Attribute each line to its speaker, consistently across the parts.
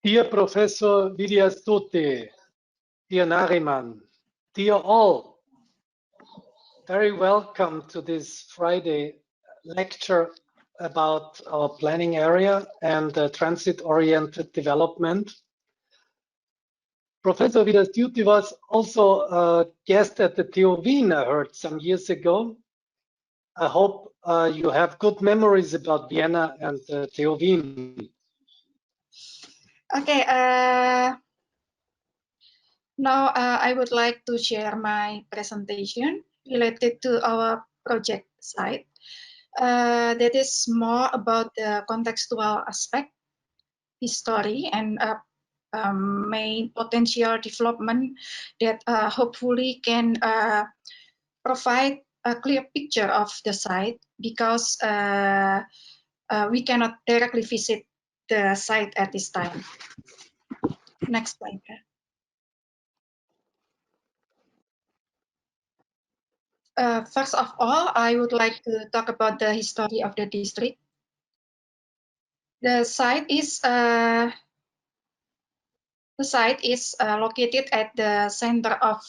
Speaker 1: Dear Professor Widyastuti, dear Nariman, dear all, very welcome to this Friday lecture about our planning area and transit-oriented development. Professor Widyastuti was also a guest at the TU Wien, I heard some years ago. I hope you have good memories about Vienna and TU Wien.
Speaker 2: Okay, now I would like to share my presentation related to our project site. That is more about the contextual aspect, history, and main potential development that hopefully can provide a clear picture of the site, because we cannot directly visit the site at this time. Next slide. First of all, I would like to talk about the history of the district. The site is located at the center of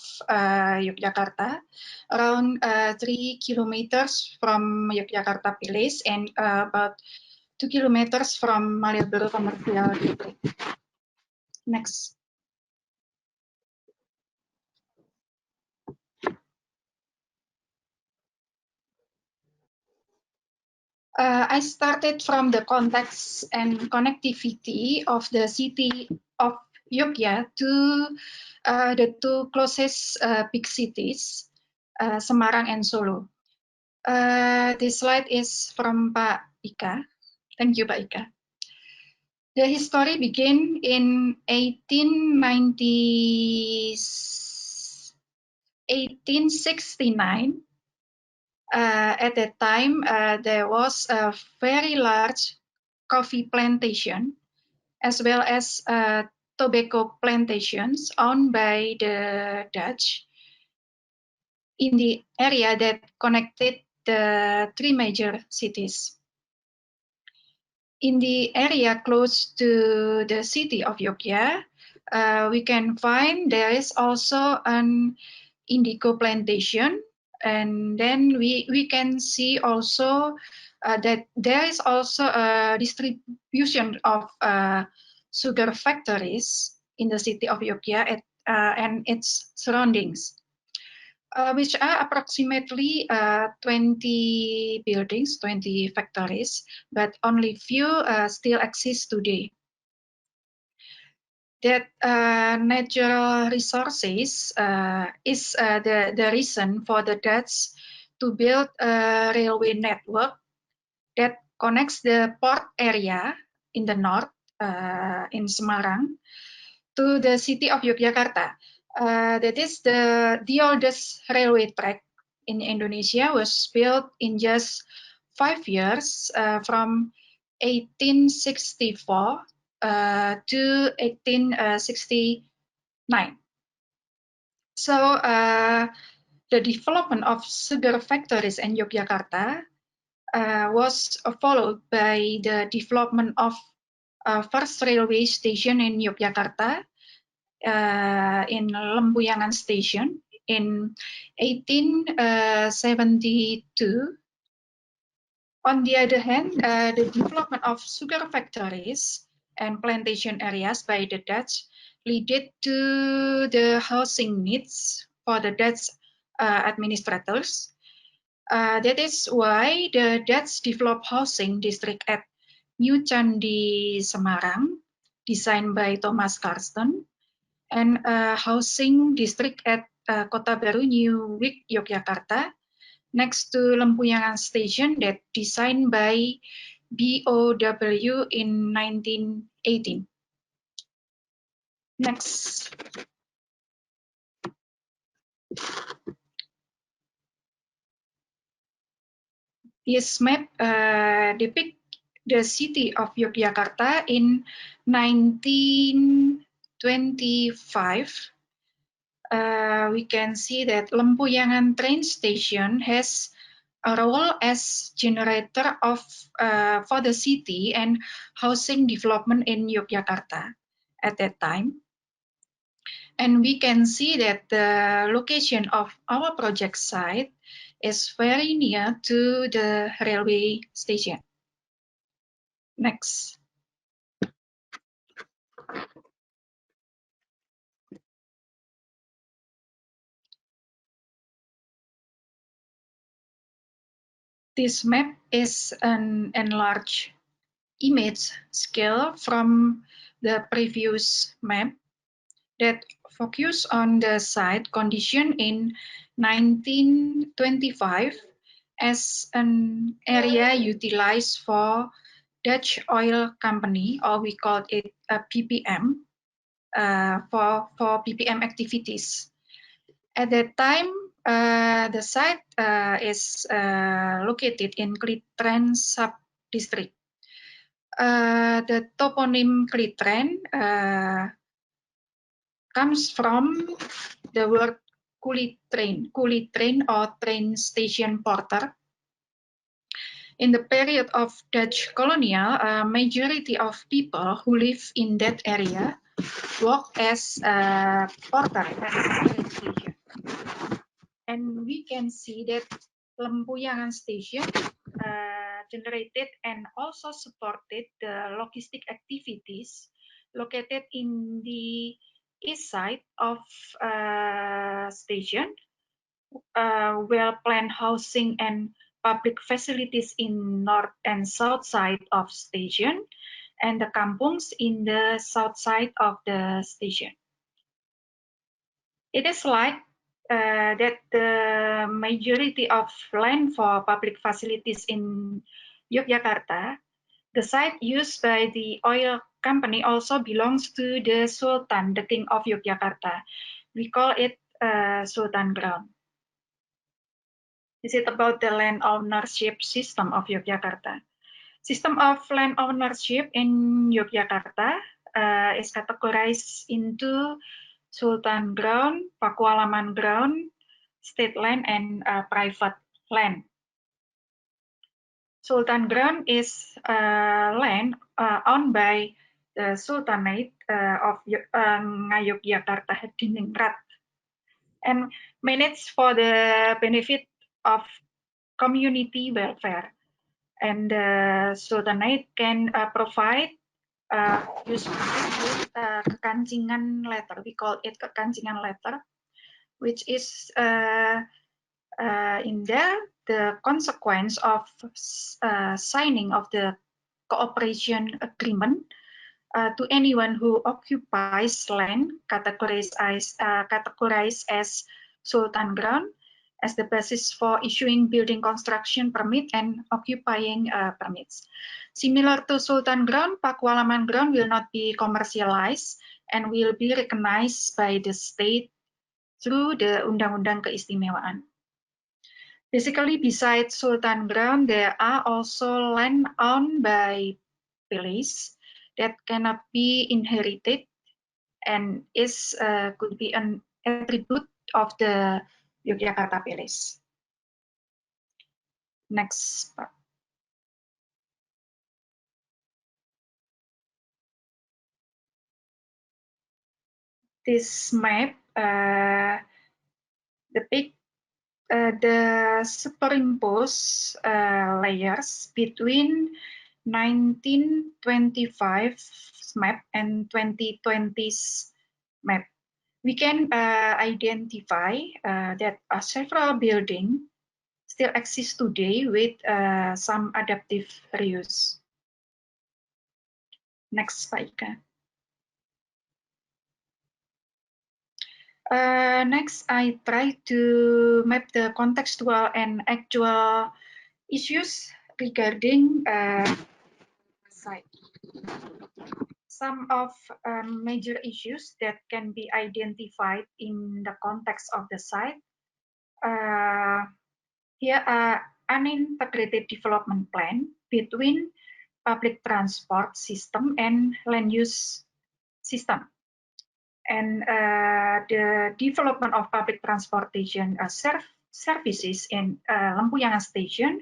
Speaker 2: Yogyakarta, around 3 kilometers from Yogyakarta Village and about 2 kilometers from Malioboro Commercial District. Next. I started from the context and connectivity of the city of Yogyakarta to the two closest big cities, Semarang and Solo. This slide is from Pak Ika. Thank you, Pak Ika. The history began in 1869. At that time, there was a very large coffee plantation, as well as tobacco plantations owned by the Dutch in the area that connected the three major cities. In the area close to the city of Yogyakarta, we can find there is also an indigo plantation, and then we can see also that there is also a distribution of sugar factories in the city of Yogyakarta and its surroundings, which are approximately 20 buildings, 20 factories, but only few still exist today. That natural resources is the reason for the Dutch to build a railway network that connects the port area in the north, in Semarang, to the city of Yogyakarta. That is the oldest railway track in Indonesia, was built in just 5 years, from 1864 to 1869. So the development of sugar factories in Yogyakarta was followed by the development of first railway station in Yogyakarta, in Lempuyangan Station in 1872. On the other hand, the development of sugar factories and plantation areas by the Dutch led to the housing needs for the Dutch administrators. That is why the Dutch developed housing district at New Candi Semarang, designed by Thomas Karsten, and a housing district at Kota Baru New Wijk Yogyakarta, next to Lempuyangan Station, that designed by BOW in 1918. Next. This map depicts the city of Yogyakarta in 1925. We can see that Lempuyangan train station has a role as generator of for the city and housing development in Yogyakarta. at that time. And we can see that the location of our project site is very near to the railway station. Next. This map is an enlarged image scale from the previous map that focus on the site condition in 1925 as an area utilized for Dutch oil company, or we call it a PPM, for PPM activities. At that time, the site is located in Klitren sub-district. The toponym Klitren comes from the word kuli train or train station porter. In the period of Dutch colonial, a majority of people who live in that area work as a porter at the train station. And we can see that Lempuyangan station generated and also supported the logistic activities located in the east side of station, well-planned housing and public facilities in north and south side of station, and the kampungs in the south side of the station. It is like that the majority of land for public facilities in Yogyakarta, the site used by the oil company also belongs to the Sultan, the King of Yogyakarta. We call it Sultan ground. Is it about the land ownership system of Yogyakarta? System of land ownership in Yogyakarta is categorized into Sultan ground, Pakualaman ground, state land, and private land. Sultan ground is land owned by the Sultanate of Ngayogyakarta Hadiningrat and managed for the benefit of community welfare. And the Sultanate can provide use with kekancingan letter. We call it kekancingan letter, which is in there the consequence of signing of the cooperation agreement to anyone who occupies land categorized as Sultan ground as the basis for issuing building construction permit and occupying permits. Similar to Sultan ground, Pakualaman ground will not be commercialized and will be recognized by the state through the Undang-Undang Keistimewaan. Basically, besides Sultan ground, there are also land owned by village that cannot be inherited and is could be an attribute of the Yogyakarta Palace. Next part. This map depicts the superimposed layers between 1925 map and 2020's map. We can identify that several buildings still exist today with some adaptive reuse. Next slide. Next, I try to map the contextual and actual issues regarding site. Some of major issues that can be identified in the context of the site. Here are an integrated development plan between public transport system and land use system. And the development of public transportation services in Lempuyangan station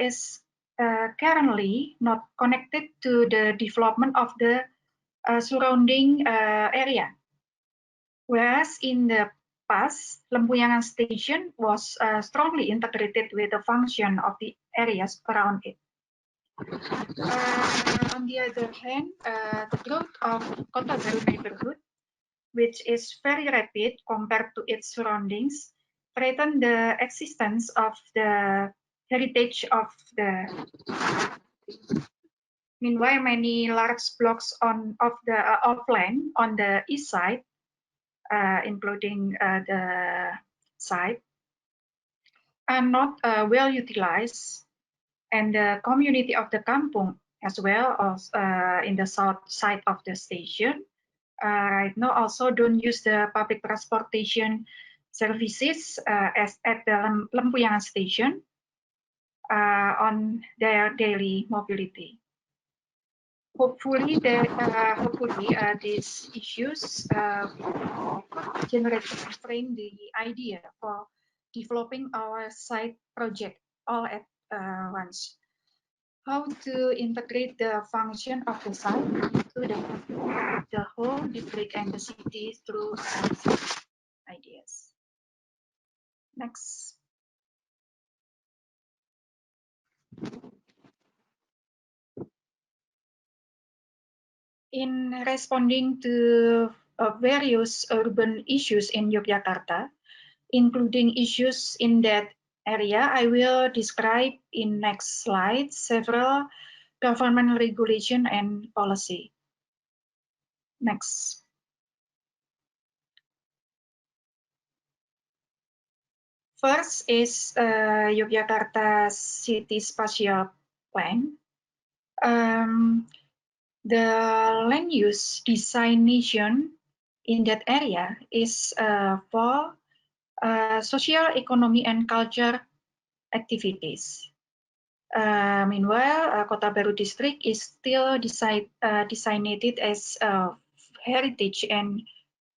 Speaker 2: is currently not connected to the development of the surrounding area. Whereas in the past, Lempuyangan Station was strongly integrated with the function of the areas around it. On the other hand, the growth of Kota Baru neighborhood, which is very rapid compared to its surroundings, threatened the existence of the heritage of the. Meanwhile, many large blocks of land on the east side, including the site, are not well utilized, and the community of the kampung, as well as in the south side of the station, right now also don't use the public transportation services as at the Lempuyangan station on their daily mobility. Hopefully, these issues could generate and frame the idea for developing our site project all at once. How to integrate the function of the site into the whole district and the city through ideas. Next. In responding to various urban issues in Yogyakarta, including issues in that area, I will describe in next slide several government regulation and policy. Next. First is Yogyakarta City Spatial Plan. The land use designation in that area is for social, economy, and culture activities. Meanwhile, Kota Baru district is still designated as a heritage and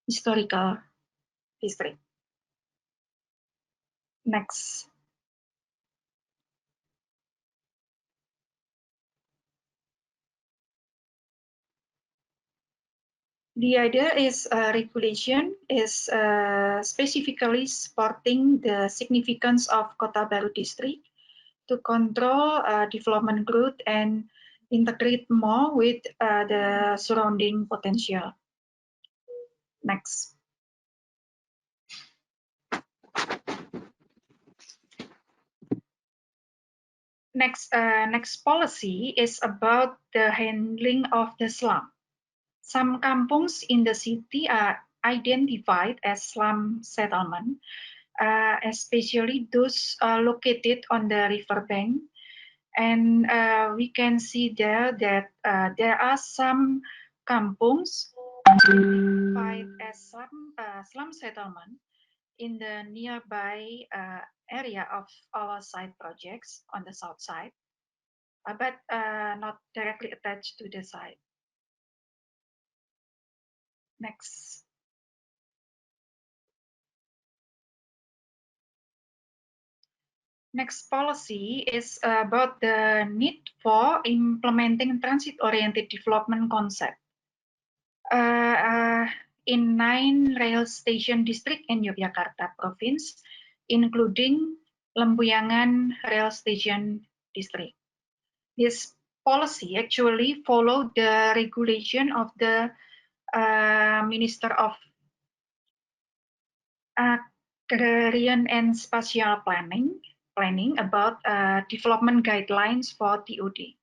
Speaker 2: historical district. Next. The idea is regulation is specifically supporting the significance of Kota Baru district to control development growth and integrate more with the surrounding potential. Next. Next policy is about the handling of the slum. Some kampungs in the city are identified as slum settlement, especially those located on the riverbank. And we can see there that there are some kampungs identified as slum settlement in the nearby area of our site projects on the south side, but not directly attached to the site. Next. Next policy is about the need for implementing transit-oriented development concept. In 9 rail station district in Yogyakarta province, including Lempuyangan rail station district. This policy actually followed the regulation of the Minister of Agrarian and Spatial Planning about development guidelines for TOD.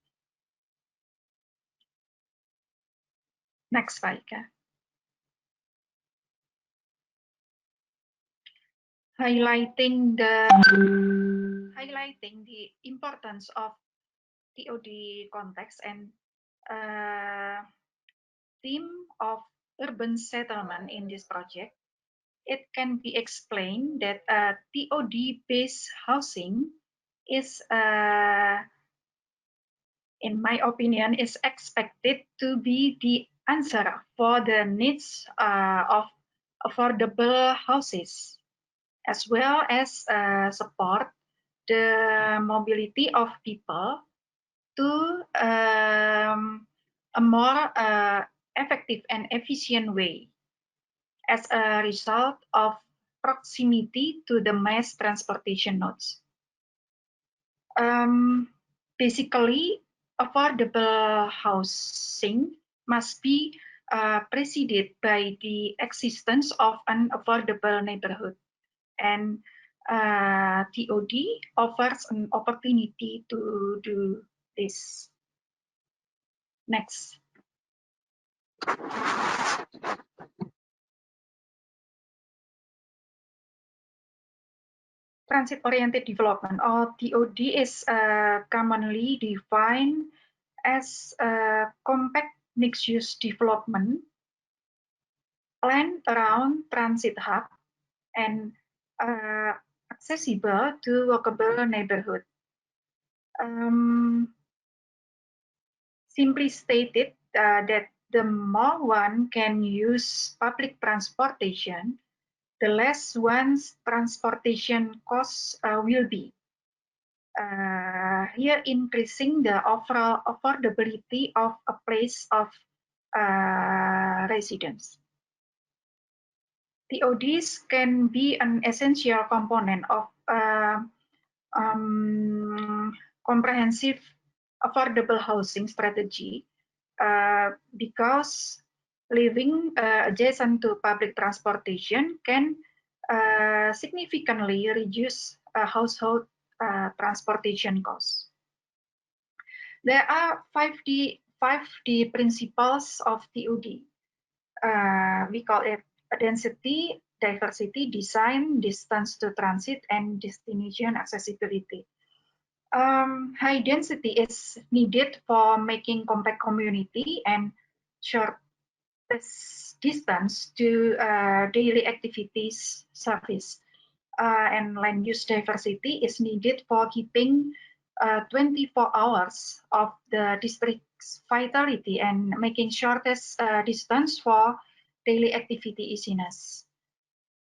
Speaker 2: Next, Baika. Highlighting the importance of TOD context and theme of urban settlement in this project, it can be explained that TOD-based housing is, in my opinion, is expected to be the answer for the needs of affordable houses, as well as support the mobility of people to a more effective and efficient way as a result of proximity to the mass transportation nodes. Basically, affordable housing must be preceded by the existence of an affordable neighborhood, and TOD offers an opportunity to do this. Next. Transit-oriented development, or TOD, is commonly defined as a compact mixed-use development planned around transit hub and accessible to walkable neighborhood. Simply stated, that the more one can use public transportation, the less one's transportation costs will be. Here, increasing the overall affordability of a place of residence. TODs can be an essential component of comprehensive affordable housing strategy because living adjacent to public transportation can significantly reduce household transportation costs. There are 5D principles of TOD. We call it density, diversity, design, distance to transit, and destination accessibility. High density is needed for making compact community and short distance to daily activities service. And land use diversity is needed for keeping 24 hours of the district's vitality and making shortest distance for daily activity easiness.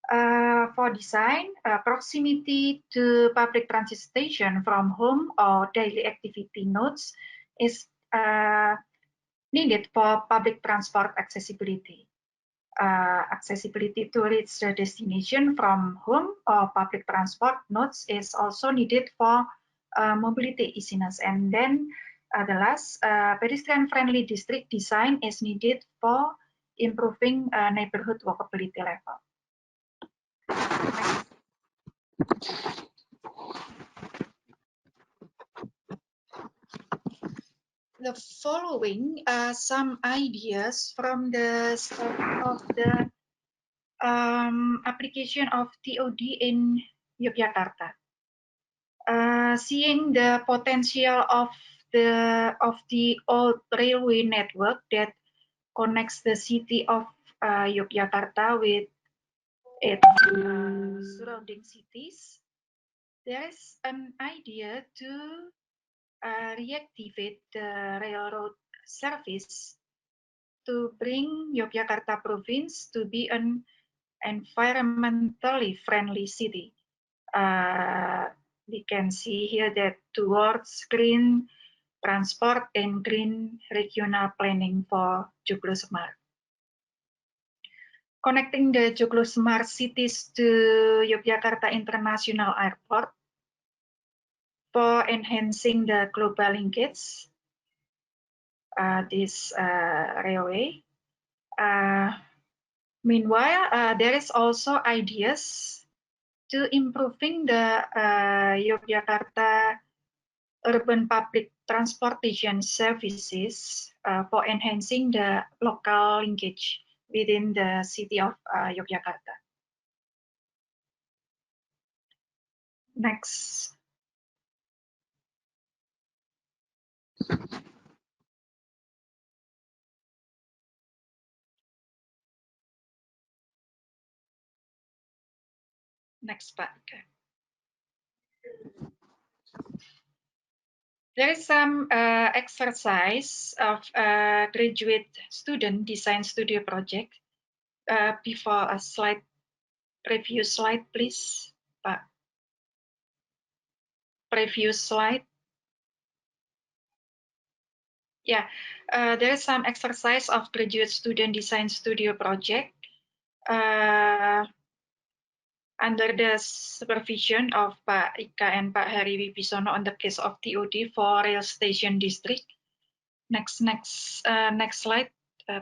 Speaker 2: For design, proximity to public transit station from home or daily activity nodes is needed for public transport accessibility. Accessibility to reach the destination from home or public transport nodes is also needed for mobility easiness. And then the last, pedestrian-friendly district design is needed for improving neighborhood walkability level. The following are some ideas from the study of the application of TOD in Yogyakarta. Seeing the potential of the old railway network that connects the city of Yogyakarta with its surrounding cities, there is an idea to reactivate the railroad service to bring Yogyakarta province to be an environmentally friendly city. We can see here that towards green transport and green regional planning for Joglo Semar. Connecting the Joglo Semar cities to Yogyakarta International Airport for enhancing the global linkage, this railway. Meanwhile, there is also ideas to improving the Yogyakarta urban public transportation services for enhancing the local linkage within the city of Yogyakarta. Next. Next, Pak. There is some exercise of a graduate student design studio project. Before a slide, preview slide, please, Pak. Preview slide. Yeah, there is some exercise of graduate student design studio project under the supervision of Pak Ika and Pak Heri Wibisono on the case of TOD for Rail Station District. Next slide,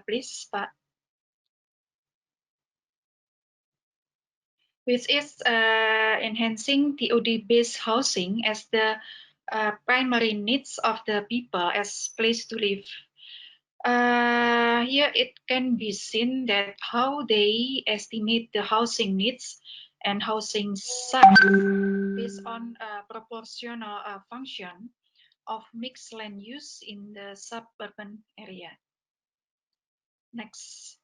Speaker 2: please, Pak. Which is enhancing TOD-based housing as the primary needs of the people as place to live. Here it can be seen that how they estimate the housing needs and housing size based on proportional function of mixed land use in the suburban area. Next.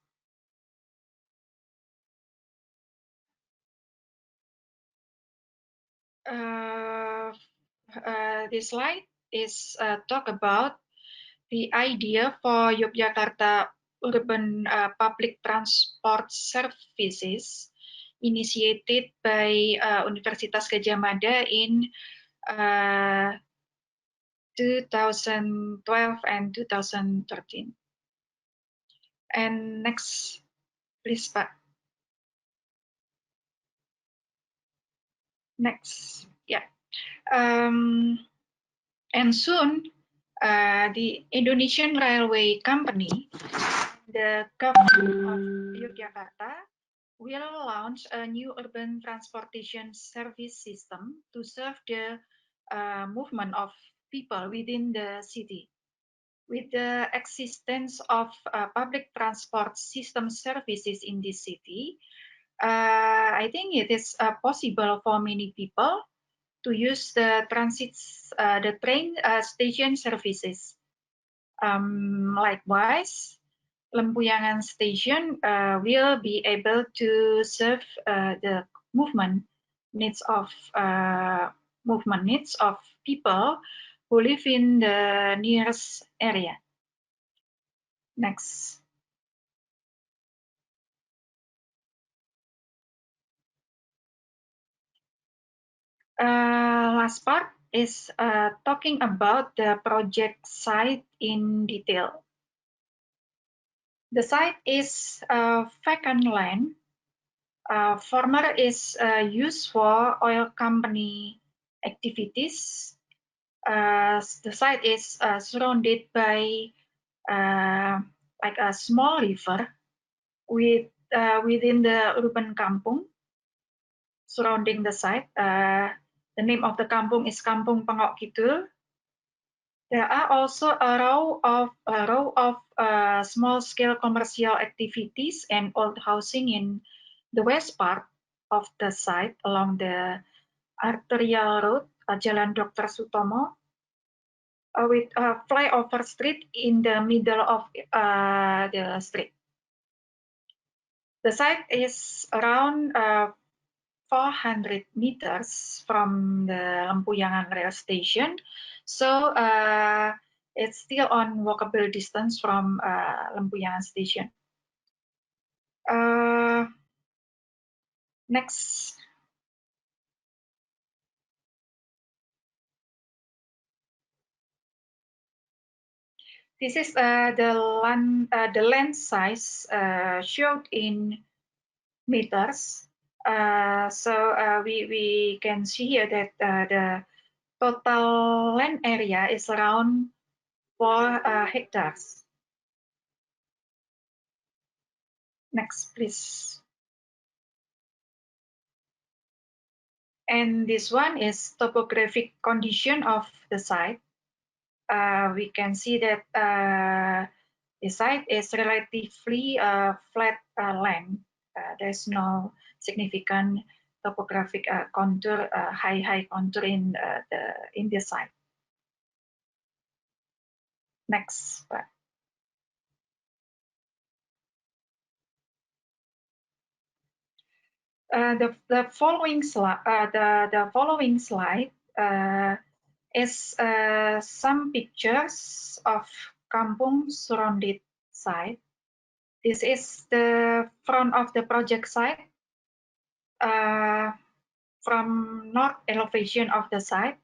Speaker 2: This slide is talk about the idea for Yogyakarta urban public transport services initiated by Universitas Gadjah Mada in 2012 and 2013. And next, please, Pak. Next, yeah. And soon, the Indonesian Railway Company, the government of Yogyakarta, will launch a new urban transportation service system to serve the movement of people within the city. With the existence of public transport system services in this city, I think it is possible for many people to use the train station services. Likewise, Lempuyangan Station will be able to serve the movement needs of people who live in the nearest area. Next. Last part is talking about the project site in detail. The site is vacant land. Former is used for oil company activities. The site is surrounded by like a small river within the urban kampung surrounding the site. The name of the kampung is Kampung Pengok Kidul. There are also a row of small-scale commercial activities and old housing in the west part of the site along the arterial road, Jalan Dr. Sutomo, with a flyover street in the middle of the street. The site is around 400 meters from the Lempuyangan rail station, so it's still on walkable distance from Lempuyangan station. Next. This is the land size showed in meters. So we can see here that the total land area is around 4 hectares. Next, please. And this one is topographic condition of the site. We can see that the site is relatively flat land. There's no significant topographic contour, high contour in the site. Next. The following slide is some pictures of kampung surrounded site. This is the front of the project site. From north elevation of the site,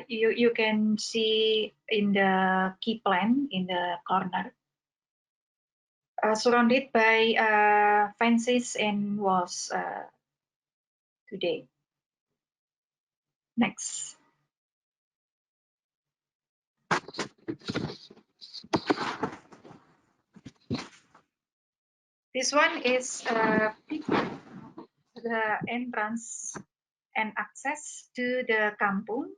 Speaker 2: You can see in the key plan in the corner, surrounded by fences and walls today. Next. This one is the entrance and access to the kampung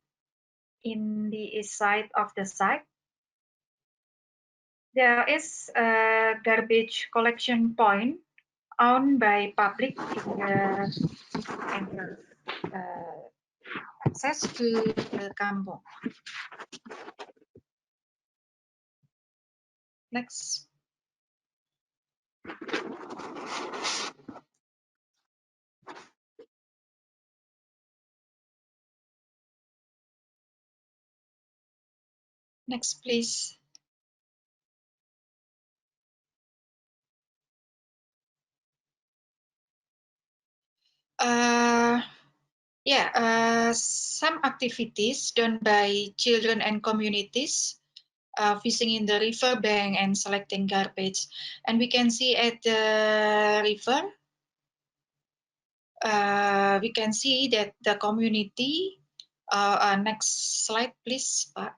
Speaker 2: in the east side of the site. There is a garbage collection point owned by public in the entrance, access to the kampung. Next. Next, please. Some activities done by children and communities fishing in the river bank and selecting garbage. And we can see at the river, we can see that the community, next slide, please, Pak.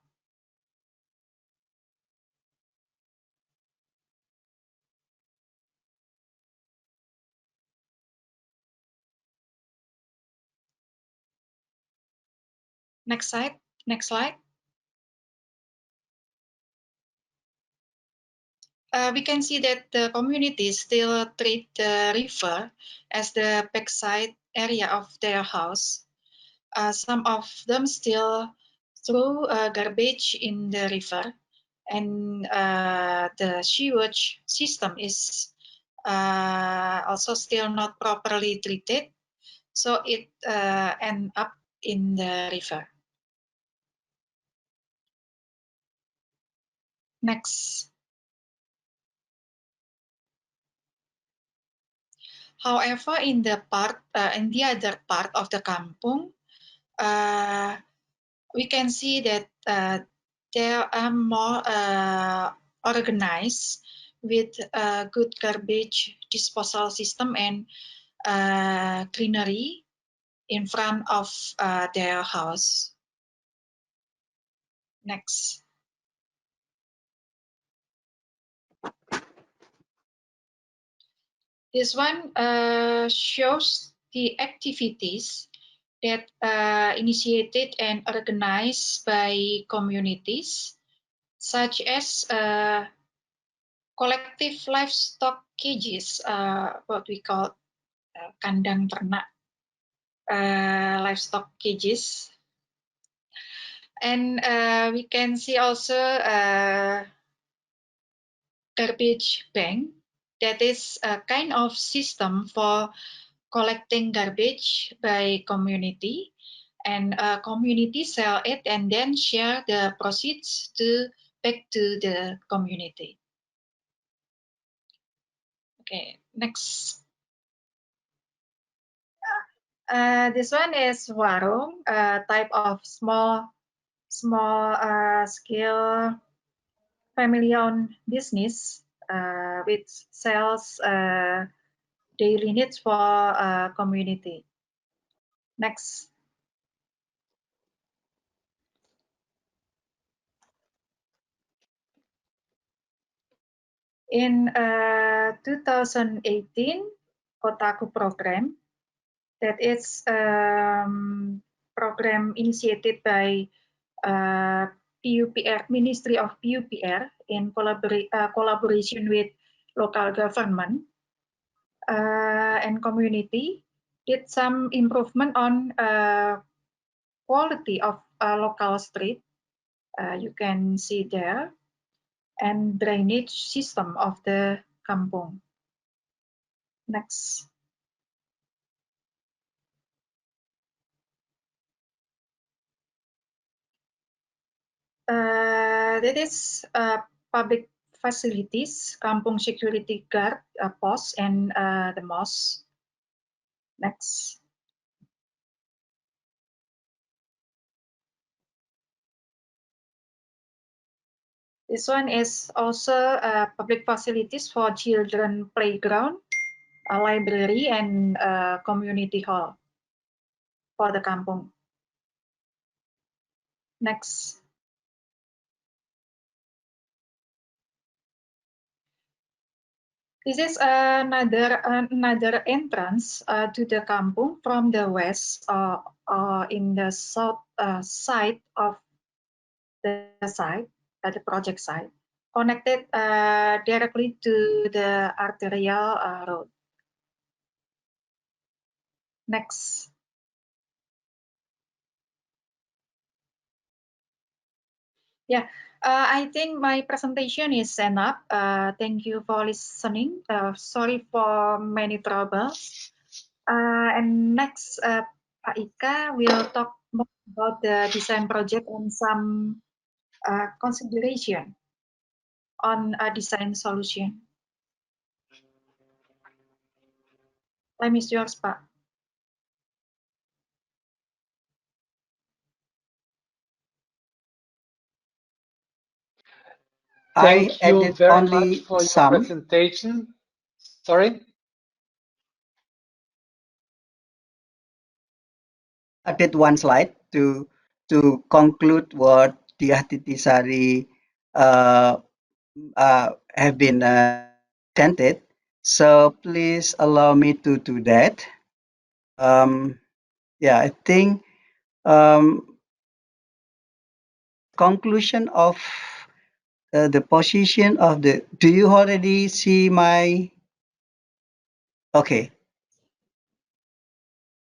Speaker 2: Next slide. Next slide. We can see that the community still treat the river as the backside area of their house. Some of them still throw garbage in the river, and the sewage system is also still not properly treated, so it end up in the river. Next. However, in the other part of the kampung, we can see that there are more organized with a good garbage disposal system and greenery in front of their house. Next. This one shows the activities that initiated and organized by communities, such as collective livestock cages, what we call kandang ternak, livestock cages. And we can see also garbage bank, that is a kind of system for collecting garbage by community, and community sell it and then share the proceeds back to the community. Okay, next. This one is warung, a type of small scale family-owned business which sells daily needs for community. Next. In 2018, Kotaku program, that is program initiated by PUPR, Ministry of PUPR, in collaboration with local government and community, did some improvement on quality of local street. You can see there, and drainage system of the kampung. Next. That is public facilities, kampung security guard post, and the mosque. Next. This one is also public facilities for children playground, a library, and a community hall for the kampung. Next. This is another entrance to the kampung from the west in the south side of the site, the project site, connected directly to the arterial road. Next. Yeah, I think my presentation is enough. Thank you for listening. Sorry for many troubles. And next, Pak Ika will talk more about the design project and some consideration on a design solution. Time is yours, Pak.
Speaker 1: Thank
Speaker 3: I
Speaker 1: you
Speaker 3: added
Speaker 1: very much
Speaker 3: only
Speaker 1: for your
Speaker 3: some.
Speaker 1: presentation. Sorry?
Speaker 3: Added one slide to conclude what Dyah Titisari uh, have been presented. So please allow me to do that. Yeah, I think um, conclusion of the position of the. Do you already see my? Okay,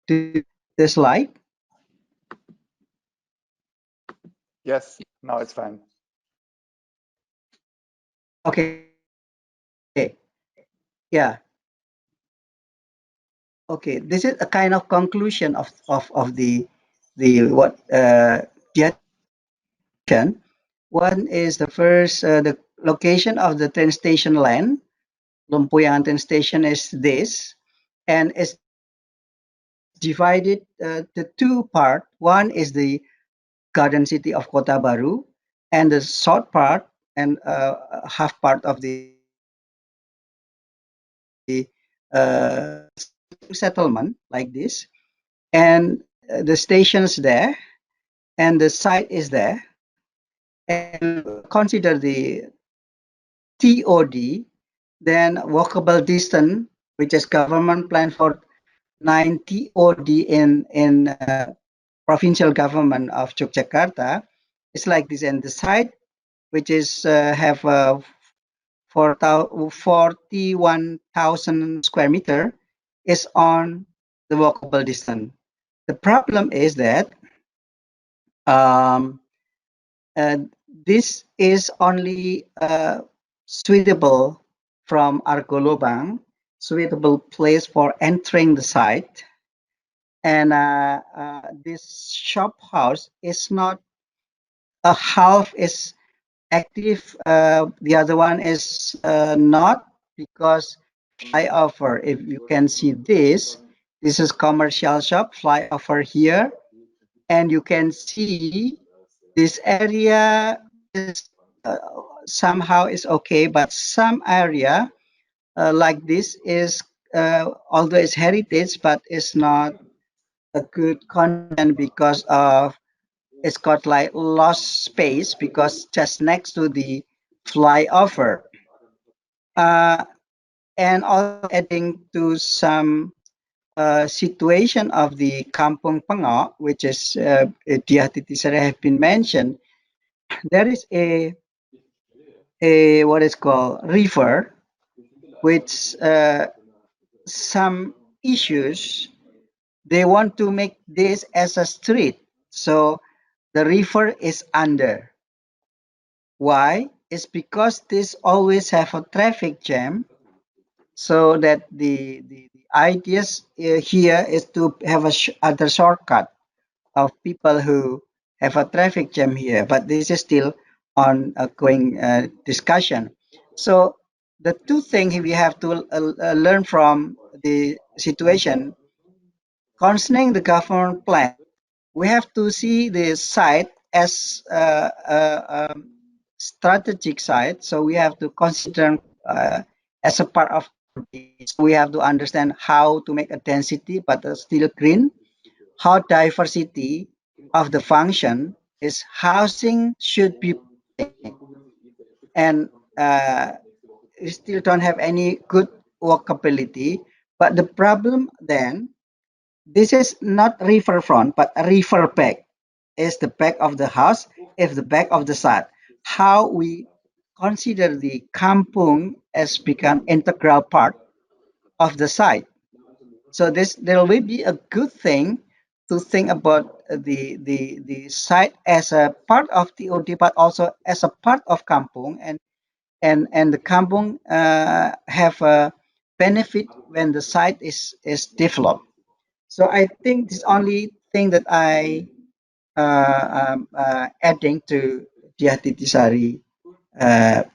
Speaker 3: do the slide.
Speaker 4: Yes, now it's fine.
Speaker 3: Okay, yeah. Okay, this is a kind of conclusion of the what the attention. One is the first the location of the train station land. Lumpuyan train station is this, and it's divided to two part. One is the garden city of Kota Baru, and the south part and half part of the settlement like this, and the stations there, and the site is there, and consider the TOD, then walkable distance, which is government plan for 9 TOD in provincial government of Yogyakarta. It's like this, and the site, which is have 41,000 square meter, is on the walkable distance. The problem is that um, uh, this is only suitable from Argolobang, suitable place for entering the site. And this shop house is not a half is active. The other one is not, because flyover. If you can see this is commercial shop flyover here, and you can see this area is somehow is okay, but some area like this is although it's heritage, but it's not a good condition because of it's got like lost space because just next to the flyover. Uh, and also adding to some situation of the Kampung Pengok, which is Dyah Titisari have been mentioned, there is a what is called river, which some issues they want to make this as a street, so the river is under. Why? It's because this always have a traffic jam, so that the ideas here is to have a other shortcut of people who have a traffic jam here, but this is still on a going discussion. So the two things we have to learn from the situation concerning the government plan, we have to see the site as strategic side. So we have to consider as a part of we have to understand how to make a density but still green, how diversity of the function is housing should be, and we still don't have any good walkability. But the problem then, this is not river front but a river back, is the back of the house, if the back of the side. How we consider the kampung as become integral part of the site. So this there will be a good thing to think about the site as a part of TOD, but also as a part of kampung, and the kampung have a benefit when the site is developed. So I think this only thing that I adding to Dyah Titisari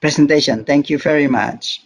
Speaker 3: presentation. Thank you very much.